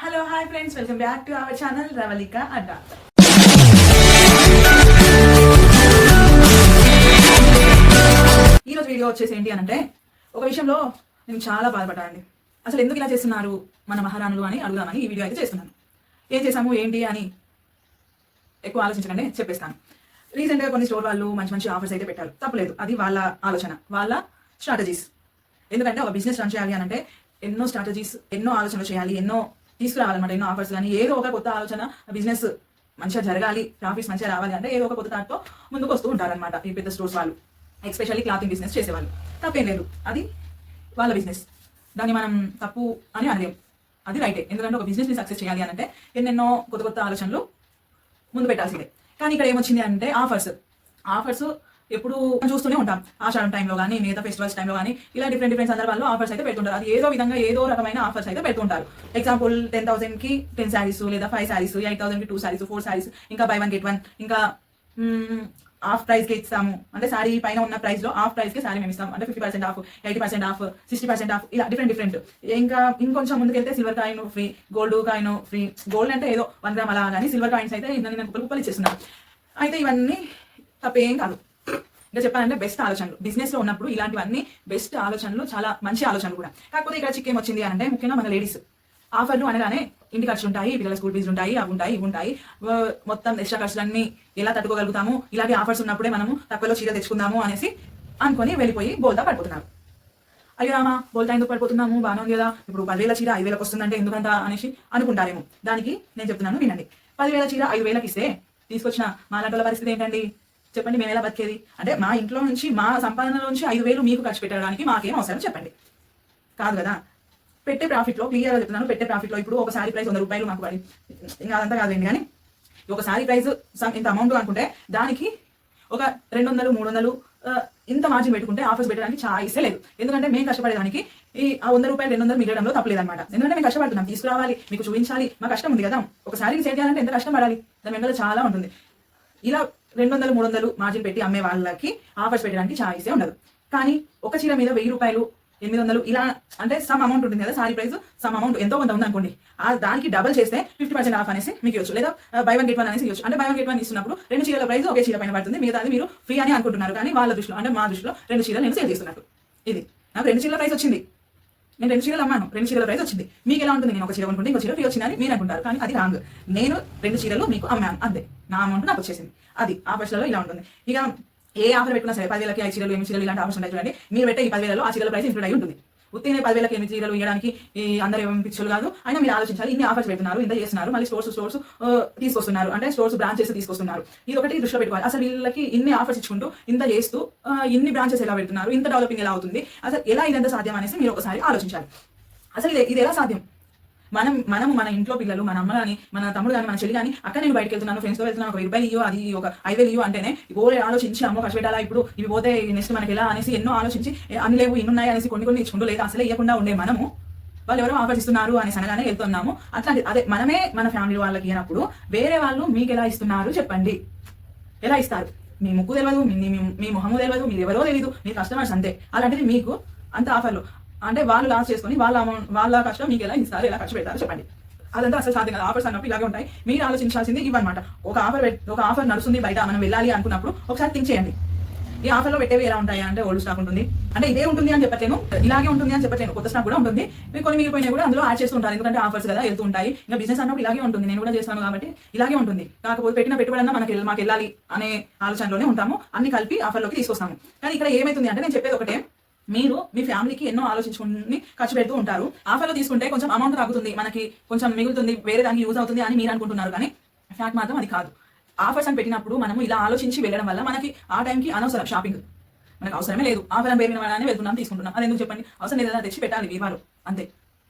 Hello hi friends, welcome back to our channel Ravalika Adda. ఈరోజు video వచ్చేసి ఏంటి అంటే, ఒక విషయంలో నేను చాలా బాధపడ్డానండి. అసలు ఎందుకు ఇలా చేస్తున్నారు మన మహారాణులు అని అడుగుదామని ఈ వీడియో అయితే చేస్తున్నాను. ఏం చేశాము ఏంటి అని ఎక్కువ ఆలోచించకండి, చెప్పేస్తాను. రీసెంట్గా కొన్ని స్టోర్ వాళ్ళు మంచి మంచి ఆఫర్స్ అయితే పెట్టారు, తప్పలేదు. అది వాళ్ళ ఆలోచన, వాళ్ళ స్ట్రాటజీస్. ఎందుకంటే ఒక బిజినెస్ రన్ చేయాలి అంటే ఎన్నో స్ట్రాటజీస్, ఎన్నో ఆలోచనలు చేయాలి, ఎన్నో తీసుకురావాలన్నమాట. ఎన్నో ఆఫర్స్ కానీ ఏదో ఒక కొత్త ఆలోచన, బిజినెస్ మంచిగా జరగాలి, ప్రాఫిట్స్ మంచిగా రావాలి అంటే ఏదో ఒక కొత్త థాట్తో ముందుకు వస్తూ ఉంటారనమాట ఈ పెద్ద స్టోర్స్ వాళ్ళు, ఎస్పెషల్లీ క్లాతింగ్ బిజినెస్ చేసేవాళ్ళు. తప్పేం లేదు, అది వాళ్ళ బిజినెస్, దాన్ని మనం తప్పు అని అనలేం. అది రైటే. ఎందుకంటే ఒక బిజినెస్ని సక్సెస్ చేయాలి అంటే ఎన్నెన్నో కొత్త కొత్త ఆలోచనలు ముందు పెట్టాల్సిందే. కానీ ఇక్కడ ఏమొచ్చింది అంటే ఆఫర్స్ ఎప్పుడు చూస్తూనే ఉంటాం. ఆషాఢం టైంలో కానీ, మిగతా ఫెస్టివల్స్ టైంలో కానీ ఇలా డిఫరెంట్ సందర్భాల్లో ఆఫర్స్ అయితే పెడుతుంటారు. అది ఏదో విధంగా ఏదో రకమైన ఆఫర్స్ అయితే పెడుతుంటారు. ఎగ్జాంపుల్ 10,000కి 10 శారీస్, లేదా 5 శారీస్, 8,000కి 2 శారీస్, 4 శారీస్, ఇంకా బై 1 గెట్ 1, ఇంకా హాఫ్ ప్రైస్కి ఇస్తాము అంటే శారీ పైన ఉన్న ప్రైస్లో హాఫ్ ప్రైస్కి శారీ మేము ఇస్తాం అంటే 50% ఆఫ్, 80% ఆఫ్, 60% ఆఫ్, ఇలా డిఫరెంట్. ఇంకా ఇంకొంచెం ముందుకెళ్తే silver coin free, gold coin free. Gold అంటే ఏదో 1 గ్రామ్ అలా, కానీ సిల్వర్ కాయిన్స్ అయితే నేను కుప్పలు ఇచ్చేస్తున్నాను. అయితే ఇవన్నీ తప్పేం కాదు. ఇంకా చెప్పాలంటే బెస్ట్ ఆలోచనలు బిజినెస్ లో ఉన్నప్పుడు ఇలాంటివన్నీ బెస్ట్ ఆలోచనలు, చాలా మంచి ఆలోచనలు కూడా. కాకపోతే ఇక్కడ చిక్కేం వచ్చింది అంటే, ముఖ్యంగా మన లేడీస్ ఆఫర్లు అనగానే ఇంటి ఖర్చులు ఉంటాయి, పిల్లల స్కూల్ ఫీజులు ఉంటాయి, అవి ఉంటాయి, ఇవి ఉంటాయి, మొత్తం ఎక్స్ట్రా ఖర్చులన్నీ ఎలా తట్టుకోగలుగుతాము, ఇలాంటి ఆఫర్స్ ఉన్నప్పుడే మనము తక్కువలో చీర తెచ్చుకుందాము అనేసి అనుకొని వెళ్ళిపోయి బోల్తా పడిపోతున్నారు. అయ్యో రామా, బోల్తా ఎందుకు పడిపోతున్నాము, బాగానే ఉంది కదా, ఇప్పుడు 10,000 చీర 5,000కి వస్తుందంటే ఎందుకంత అనేసి అనుకుంటారేమో. దానికి నేను చెప్తున్నాను వినండి. 10,000 చీర 5,000కి ఇస్తే తీసుకొచ్చిన మా లాంటి పరిస్థితి ఏంటండి చెప్పండి? మేము ఎలా బతికేది? అంటే మా ఇంట్లో నుంచి, మా సంపాదనలోంచి 5,000 మీకు ఖర్చు పెట్టడానికి మాకేం అవసరం చెప్పండి? కాదు కదా. పెట్టే ప్రాఫిట్లో క్లియర్గా చెప్తున్నాను. పెట్టే ప్రాఫిట్లో ఇప్పుడు ఒక శారీ ప్రైస్ 100 రూపాయలు మాకు పడి, ఇంకా అదంతా కాదండి, కానీ ఒక శారీ ప్రైస్ ఇంత అమౌంట్ అనుకుంటే దానికి ఒక 200, 300 ఇంత మార్జిన్ పెట్టుకుంటే ఆఫర్స్ పెట్టడానికి ఛాయిసే లేదు. ఎందుకంటే మేము కష్టపడేదానికి ఈ 100 రూపాయలు 200 మిగలడంలో తప్పలేదన్నమాట. ఎందుకంటే మేము కష్టపడుతున్నాం, తీసుకురావాలి, మీకు చూపించాలి, మా కష్టం ఉంది కదా. ఒక శారీకి సేల్ చేయాలంటే ఎంత కష్టం పడాలి, దాని వెంటనే చాలా ఉంటుంది. ఇలా 200, 300 మార్జిన్ పెట్టి అమ్మే వాళ్ళకి ఆఫర్స్ పెట్టడానికి ఛాయిసే ఉండదు. కానీ ఒక చీర మీద 1,000 రూపాయలు, 800 ఇలా అంటే సమ్ అమౌంట్ ఉంటుంది కదా, సారీ ప్రైస్ సమ్ అమౌంట్ ఎంతో కొంత ఉంది అనుకోండి, దానికి డబల్ చేస్తే 50% ఆఫ్ అనేసి మీకు ఇవ్వచ్చు, లేదా బై 1 గెట్ 1 అనేసి ఇవ్వచ్చు. అంటే బై 1 గెట్ 1 ఇస్తున్నప్పుడు 2 చీరల ప్రైస్ ఒకే చీర పైన పడుతుంది, మిగతాది మీరు ఫ్రీ అని అనుకుంటున్నారు. కానీ వాళ్ళ దృష్టిలో, అంటే మా దృష్టిలో 2 చీరలు నేను సేల్ చేస్తున్నట్టు. ఇది నాకు 2 చీరల ప్రైస్ వచ్చింది, నేను 2 చీరలు అమ్మాను, 2 చీరల ప్రైస్ వచ్చింది. మీకు ఎలా ఉంటుంది? నేను ఒక చీర అనుకుంటే ఇంకో చీర ఫ్రీ వచ్చిందని మీరు అనుకుంటారు, కానీ అది రాంగ్. నేను 2 చీరలు మీకు అమ్మాను, అంతే. నా అమౌంట్ నాకు వచ్చేసింది. అది ఆఫర్స్లలో ఇలా ఉంటుంది. ఇక ఏ ఆఫర్ పెట్టుకున్నా సరే, 10,000కి 5 చీరలు, 8 చీరలు ఇలాంటి ఆఫర్స్ ఉంటాయి చూడండి. మీరు పెట్టే ఈ 10,000లో ఆ చీరల ప్రైస్ ఇంక్లూడ్ అయి ఉంటుంది. ఉత్తినే 10,000కి 8 చీరలు ఇవ్వడానికి ఈ అందరూ ఏం పిక్చర్లు కాదు. అయినా మీరు ఆలోచించాలి, ఇన్ని ఆఫర్స్ పెడుతున్నారు, ఇంత చేస్తున్నారు, మళ్ళీ స్టోర్స్ తీసుకొస్తున్నారు, అంటే స్టోర్స్ బ్రాంచెస్ తీసుకొస్తున్నారు. ఇది ఒకటి దృష్టిలో పెట్టుకోవాలి. అసలు వీళ్ళకి ఇన్ని ఆఫర్స్ ఇచ్చుకుంటూ ఇంత చేస్తూ ఇన్ని బ్రాంచెస్ ఎలా పెడుతున్నారు, ఇంత డెవలపింగ్ ఎలా అవుతుంది, అసలు ఎలా ఇదంతా సాధ్యం అనేసి మీరు ఒకసారి ఆలోచించాలి. అసలు ఇది ఎలా సాధ్యం? మనము మన ఇంట్లో పిల్లలు, మన అమ్మ కానీ, మన తమ్ముడు కానీ, మన చెల్లి కానీ, అక్కడ నేను బయటకు వెళ్తున్నాను, ఫ్రెండ్స్తో వెళ్తున్నాను, ఒక 1,000 రూపాయలు ఇవ్వు, అది ఒక 5,000 ఇవ్వు అంటేనే ఆలోచించి అమ్మో ఖర్చు పెట్టాలా, ఇప్పుడు ఇవి పోతే నెక్స్ట్ మనకి ఎలా అనేసి ఎన్నో ఆలోచించి అన్ని లేవు ఇన్ని ఉన్నాయి అనేసి కొన్ని ఇచ్చుకుంటూ, లేదా అసలే ఇవ్వకుండా ఉండే మనము వాళ్ళు ఎవరో ఆఫర్స్ ఇస్తున్నారు అనేసి అనగానే వెళ్తున్నాము. అట్లాంటి అదే మనమే మన ఫ్యామిలీ వాళ్ళకి ఇచ్చినప్పుడు వేరే వాళ్ళు మీకు ఎలా ఇస్తున్నారు చెప్పండి? ఎలా ఇస్తారు? మీ ముక్కు తెలియదు, మీ మొహము తెలియదు, మీరు ఎవరో తెలియదు, మీ కస్టమర్స్ అంతే. అలాంటిది మీకు అంత ఆఫర్లు అంటే వాళ్ళు లాస్ చేసుకొని వాళ్ళ కష్టం మీకు ఎలా ఇస్తారు, ఎలా ఖర్చు పెడతారు చెప్పండి? అదంతా అసలు సాధ్యం కదా. ఆఫర్స్ అన్నప్పుడు ఇలాగే ఉంటాయి. మీరు ఆలోచించాల్సింది ఇవన్నమాట. ఒక ఆఫర్ నడుస్తుంది బయట, మనం వెళ్ళాలి అనుకున్నప్పుడు ఒకసారి థింక్ చేయండి, ఈ ఆఫర్లో పెట్టేవి ఎలా ఉంటాయి అంటే ఓల్డ్ స్టాక్ ఉంటుంది, అంటే ఇదే ఉంటుంది అని చెప్పట్లేను, ఇలాగే ఉంటుంది అని చెప్పట్లేను, కొత్త స్టాక్ కూడా ఉంటుంది, మీరు కొన్ని మిగిలిపోయినా కూడా అందులో యాడ్ చేస్తుంటారు. ఎందుకంటే ఆఫర్స్ కదా, వెళ్తూ ఉంటాయి. ఇంకా బిజినెస్ అన్నప్పుడు ఇలాగే ఉంటుంది, నేను కూడా చేస్తాను కాబట్టి ఇలాగే ఉంటుంది. కాకపోతే పెట్టిన పెట్టుబడన్నా మాకు వెళ్ళాలి అనే ఆలోచనలోనే ఉంటాము, అన్ని కలిపి ఆఫర్లోకి తీసుకొస్తాము. కానీ ఇక్కడ ఏమైతుంది అంటే, నేను చెప్పేది ఒకటే, మీరు మీ ఫ్యామిలీకి ఎన్నో ఆలోచించుకుని ఖర్చు పెడుతూ ఉంటారు. ఆఫర్లో తీసుకుంటే కొంచెం అమౌంట్ తగ్గుతుంది, మనకి కొంచెం మిగులుతుంది, వేరే దానికి యూజ్ అవుతుంది అని మీరు అనుకుంటున్నారు, కానీ ఫ్యాక్ట్ మాత్రం అది కాదు. ఆఫర్స్ అని పెట్టినప్పుడు మనము ఇలా ఆలోచించి వెళ్ళడం వల్ల మనకి ఆ టైంకి అనవసరం షాపింగ్, మనకు అవసరమే లేదు. ఆఫర్ అని పేరు వినగానే వెళ్తున్నాం, తీసుకుంటున్నాం. అది ఎందుకు చెప్పండి? అవసరం లేదా, తెచ్చి పెట్టాలి వీవారు, అంతే.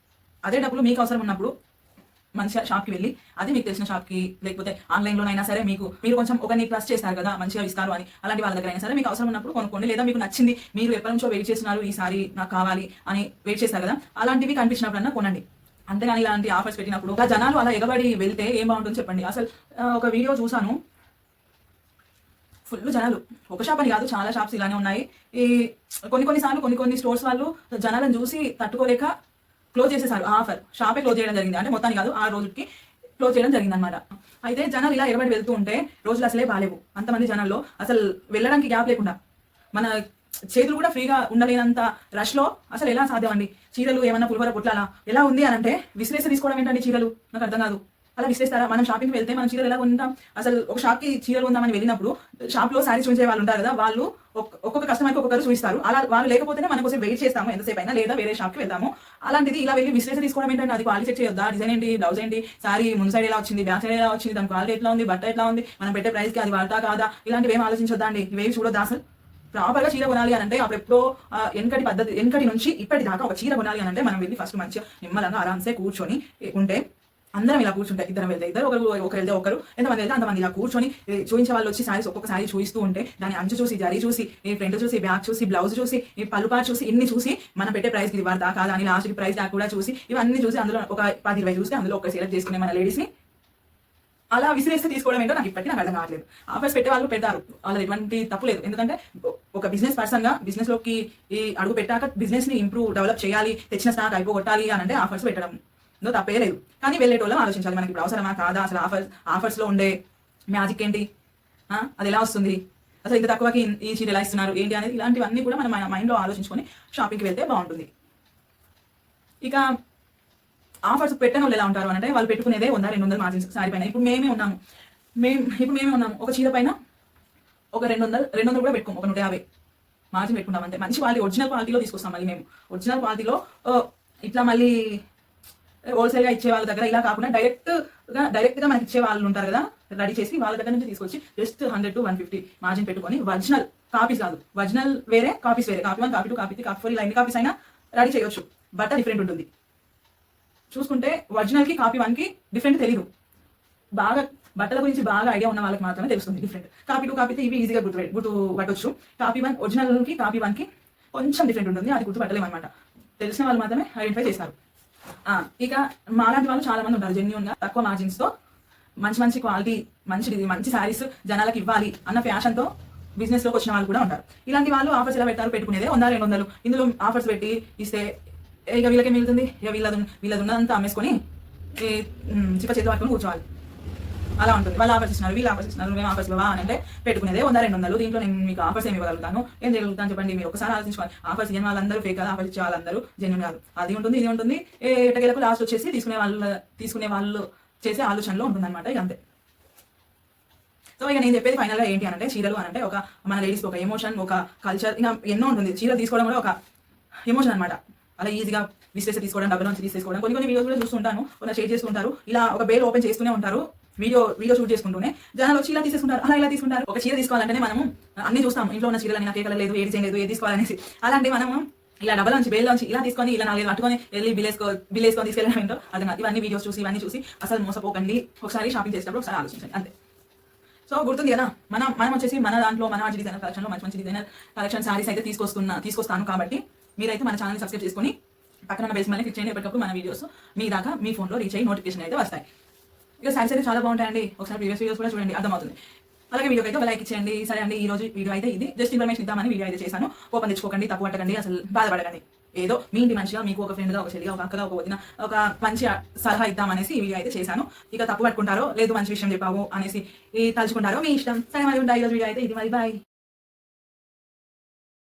అదే డబ్బులు మీకు అవసరం ఉన్నప్పుడు మంచిగా షాప్కి వెళ్ళి, అది మీకు తెలిసిన షాప్కి, లేకపోతే ఆన్లైన్లోనైనా సరే, మీరు కొంచెం ఒకరిని ట్రస్ట్ చేస్తారు కదా, మంచిగా ఇస్తారు అని, అలాంటి వాళ్ళ దగ్గర అయినా సరే మీకు అవసరం ఉన్నప్పుడు కొనుక్కోండి. లేదా మీకు నచ్చింది, మీరు ఎప్పటి నుంచో వెయిట్ చేస్తున్నారు, ఈసారి నాకు కావాలి అని వెయిట్ చేస్తారు కదా, అలాంటివి కనిపించినప్పుడన్నా కొనండి. అంతేగాని ఇలాంటి ఆఫర్స్ పెట్టినప్పుడు జనాలు అలా ఎగబడి వెళ్తే ఏం బాగుంటుంది చెప్పండి? అసలు ఒక వీడియో చూసాను, ఫుల్ జనాలు, ఒక షాప్ అని కాదు, చాలా షాప్స్ ఇలానే ఉన్నాయి. ఈ కొన్నిసార్లు కొన్ని స్టోర్స్ వాళ్ళు జనాలను చూసి తట్టుకోలేక క్లోజ్ చేసేసారు ఆఫర్. షాపే క్లోజ్ చేయడం జరిగింది. అంటే మొత్తానికి కాదు, ఆ రోజుకి క్లోజ్ చేయడం జరిగింది అనమాట. అయితే జనాలు ఇలా ఎగబడి వెళ్తూ ఉంటే రోజులు అసలే బాలేవు. అంతమంది జనాల్లో అసలు వెళ్ళడానికి గ్యాప్ లేకుండా మన చేతులు కూడా ఫ్రీగా ఉండలేనంత రష్లో అసలు ఎలా సాధ్యం అండి? చీరలు ఏమన్నా పులిహోర పొట్లాలా ఎలా ఉంది అని అంటే విసిరేసి తీసుకోవడం ఏంటండి చీరలు? నాకు అర్థం కాదు. అలా విసిరేస్తారా? మనం షాపింగ్కి వెళ్తే మనం చీరలు ఎలా కొంటాం? అసలు ఒక షాప్కి చీరలు ఉందామని వెళ్ళినప్పుడు షాప్లో శారీస్ చూసే వాళ్ళు ఉంటారు కదా, వాళ్ళు ఒక్కొక్క కస్టమర్కి ఒక్కొక్కరు చూపిస్తారు. అలా వాళ్ళు లేకపోతేనే మనం కోసం వెయిట్ చేస్తాము ఎంతసేపు అయినా, లేదా వేరే షాప్కి వెళ్తాము. అలాంటిది ఇలా వెళ్ళి విసిరేసి తీసుకోవడం ఏంటంటే అది క్వాలిటీ చెక్ చేయొద్దా? డిజైన్ ఏంటి, బ్లౌజ్ ఏంటి, సారీ ముందు సైడ్ ఎలా వచ్చింది, బ్యాక్ సైడ్ ఎలా వచ్చింది, దాని క్వాలిటీ ఎట్లా ఉంది, బట్ట ఎట్లా ఉంది, మనం పెట్టే ప్రైస్కి అది వాడతా కాదా, ఇలాంటివి ఏం ఆలోచించొద్దా అండి? ఇవేవి చూడొద్దా అసలు? ప్రాపర్గా చీర కొనాలి అని అంటే అప్పుడు ఎప్పుడో వెనకటి నుంచి ఇప్పటి దాకా ఒక చీర కొనాలి అని అంటే మనం వెళ్ళి ఫస్ట్ మంచిగా నిమ్మలంగా ఆరామ్సే కూర్చొని ఉంటే, అందరం ఇలా కూర్చుంటే, ఇద్దరం వెళ్తే ఇద్దరు, ఒకరు వెళ్తే ఒకరు, ఎంతమంది వెళ్తే అంతమంది ఇలా కూర్చొని చూపించే వాళ్ళు వచ్చి సారీస్ ఒక్కొక్క సారీ చూపిస్తూ ఉంటే దాని అంచు చూసి, జరీ చూసి, ఫ్రంట్ చూసి, బ్యాక్ చూసి, బ్లౌజ్ చూసి, పలుపాటు చూసి, ఇన్ని చూసి మనం పెట్టే ప్రైస్కి ఇది వాడతా కాదా అని లాస్ట్కి ప్రైస్ ట్యాగ్ కూడా చూసి, ఇవన్నీ చూసి అందులో ఒక 10-20 చూసి అందులో ఒక సెలెక్ట్ చేసుకునే మన లేడీస్ని అలా విసిరేస్తే తీసుకోవడం ఏంటో నాకు ఇప్పటికీ నాకు అర్థం కావట్లేదు. ఆఫర్స్ పెట్టే వాళ్ళు పెడతారు, వాళ్ళది ఎటువంటి తప్పు లేదు. ఎందుకంటే ఒక బిజినెస్ పర్సన్గా బిజినెస్లోకి అడుగు పెట్టాక బిజినెస్ని డెవలప్ చేయాలి, తెచ్చిన స్టాక్ అయిపోగొట్టాలి అని అంటే ఆఫర్స్ పెట్టడం తప్పే లేదు. కానీ వెళ్ళేటోళ్ళం ఆలోచించాలి, మనకి ఇప్పుడు అవసరమా కాదా, అసలు ఆఫర్స్లో ఉండే మ్యాజిక్ ఏంటి, అది ఎలా వస్తుంది, అసలు ఇంత తక్కువకి ఈ చీర ఎలా ఇస్తున్నారు ఏంటి అనేది, ఇలాంటివన్నీ కూడా మనం మైండ్లో ఆలోచించుకొని షాపింగ్కి వెళ్తే బాగుంటుంది. ఇక ఆఫర్స్ పెట్టని వాళ్ళు ఎలా ఉంటారు అంటే వాళ్ళు పెట్టుకునేదే 100-200 మార్జిన్స్ సారీ పైన. ఇప్పుడు మేమే ఉన్నాము ఒక చీర పైన ఒక 200 కూడా పెట్టుకోము, ఒక 150 మార్జిన్ పెట్టుకుంటాం. అంటే మంచి క్వాలిటీ ఒరిజినల్ క్వాలిటీలో తీసుకొస్తాం. మళ్ళీ మేము ఒరిజినల్ క్వాలిటీలో ఇట్లా మళ్ళీ హోల్సేల్గా ఇచ్చే వాళ్ళ దగ్గర ఇలా కాకుండా డైరెక్ట్గా మనకి ఇచ్చే వాళ్ళు ఉంటారు కదా, రెడీ చేసి వాళ్ళ దగ్గర నుంచి తీసుకొచ్చి జస్ట్ 100-150 మార్జిన్ పెట్టుకొని ఒరిజినల్ కాపీస్ కాదు, ఒరిజినల్ వేరే, కాపీస్ వేరే, కాపీ 1, కాపీ 2, కాపీ 3, కాపీ 4 ఇలా ఎన్ని కాపీస్ అయినా రెడీ చేయొచ్చు. బట్ డిఫరెంట్ ఉంటుంది. చూసుకుంటే ఒరిజినల్కి కాపీ 1కి డిఫరెంట్ తెలియదు. బాగా బట్టల గురించి బాగా ఐడియా ఉన్న వాళ్ళకి మాత్రమే తెలుస్తుంది డిఫరెంట్. కాపీ 2, కాపీ 3 ఇవి ఈజీగా గుర్తుపట్టొచ్చు. కాపీ 1 ఒరిజినల్కి కాపీ 1కి కొంచెం డిఫరెంట్ ఉంటుంది, అది గుర్తుపట్టలేము అనమాట. తెలిసిన వాళ్ళు మాత్రమే ఐడెంటిఫై చేస్తారు. ఇక మాలాంటి వాళ్ళు చాలా మంది ఉంటారు జెన్యూన్గా తక్కువ మార్జిన్స్తో మంచి క్వాలిటీ, మంచి శారీస్ జనాలకు ఇవ్వాలి అన్న ఫ్యాషన్తో బిజినెస్లోకి వచ్చిన వాళ్ళు కూడా ఉంటారు. ఇలాంటి వాళ్ళు ఆఫర్స్ ఎలా పెడతారు? పెట్టుకునేదే 100-200. ఇందులో ఆఫర్స్ పెట్టి ఇస్తే ఇక వీళ్ళకే మిగులుతుంది. ఇక వీళ్ళది ఉన్నదంతా అమ్మేసుకొని చిప్ప చేతి పట్టుకొని కూర్చోవాలి. అలా ఉంటుంది. వాళ్ళు ఆఫర్స్ ఇస్తున్నారు, వీళ్ళు ఆఫర్స్ ఇస్తున్నారు, మేము ఆఫర్స్ ఇవ్వవా అని అంటే పెట్టుకునేదే 100-200. దీంట్లో నేను మీకు ఆఫర్స్ ఏమి ఇవ్వగలుగుతాను, ఏం చేయగలుగుతాను చెప్పండి? మీరు ఒకసారి ఆలోచించుకోవాలి. ఆఫర్స్ ఇచ్చే వాళ్ళందరూ ఫేక్ కాదు, ఆఫర్స్ ఇచ్చే వాళ్ళందరూ జెన్యూన్ కాదు. అది ఉంటుంది, ఇది ఉంటుంది. ఎటకేలకు లాస్ట్ వచ్చేసి తీసుకునే వాళ్ళు చేసే ఆలోచనలో ఉంటుంది అనమాట. ఇక అంతే. సో ఇక నేను చెప్పేది ఫైనల్గా ఏంటి అంటే, చీరలు అని అంటే ఒక మన లేడీస్కి ఒక ఎమోషన్, ఒక కల్చర్, ఇంకా ఎన్నో ఉంటుంది. చీరలు తీసుకోవడం కూడా ఒక ఎమోషన్ అనమాట. అలా ఈజీగా విశ్లేష తీసుకోవడం, డబ్బుల నుంచి తీసుకోవడం. కొన్ని వీడియోస్ కూడా చూస్తుంటాను, కొన్ని షేర్ చేసుకుంటారు. ఇలా ఒక బేల్ ఓపెన్ చేస్తూనే ఉంటారు, వీడియో షూట్ చేసుకుంటూనే జనాలు వచ్చి ఇలా తీసేసుకుంటారు, అలా ఇలా తీసుకుంటారు. ఒక చీర తీసుకోవాలంటేనే మనము అన్ని చూస్తాం, ఇంట్లో ఉన్న చీరలు నాకు కేకలేదు, ఏది చేయలేదు, ఏది తీసుకోవాలనేసి. అలాంటి మనము ఇలా డబ్బుల నుంచి బేల్ నుంచి ఇలా తీసుకొని ఇలా 4 పట్టుకొని వెళ్ళి బిల్లేసుకొని తీసుకెళ్ళడం ఏంటో అది కాదు. ఇవన్నీ వీడియోస్ చూసి ఇవన్నీ చూసి అసలు మోసపోకండి. ఒకసారి షాపింగ్ చేసేటప్పుడు ఒకసారి ఆలోచించండి, అంతే. సో గుర్తుంది కదా, మనం వచ్చేసి మన దాంట్లో మన డిజైనర్ కలెక్షన్లో మంచి డిజైనర్ కలెక్షన్ సారీస్ అయితే తీసుకొస్తాను. కాబట్టి మీరైతే మన ఛానల్ని సబ్స్క్రైబ్ చేసుకొని పక్కన బెల్ సింబల్ని క్లిక్ చేయండి. ఎప్పటికప్పుడు మన వీడియోస్ మీ దాకా మీ ఫోన్లో రీచ్ అయ్యి నోటిఫికేషన్ అయితే వస్తాయి. ఇక సారీస్ అయితే చాలా బాగుంటాయండి, ఒకసారి ప్రీవియస్ వీడియోస్ కూడా చూడండి, అర్థమవుతుంది. అలాగే వీడియోకి అయితే ఒక లైక్ ఇచ్చేయండి. సరే అండి, ఈ రోజు వీడియో అయితే ఇది, జస్ట్ ఇన్ఫర్మేషన్ ఇద్దామని వీడియో అయితే చేశాను. కోపం తెచ్చుకోకండి, తప్పు పట్టకండి, అసలు బాధపడకండి. ఏదో మీ ఇంటి మంచిగా మీకు ఒక ఫ్రెండ్గా, ఒక చెల్లిగా, ఒక అక్కగా, ఒక వదిన ఒక మంచి సలహా ఇద్దామనేసి ఈ వీడియో అయితే చేశాను. ఇక తప్పు పట్టుకుంటారో లేదు మంచి విషయం చెప్పావు అనేసి తలుచుకుంటారో మీ ఇష్టం. సరే మరి ఉంటాయి ఈరోజు వీడియో అయితే ఇది, మరి బాయ్.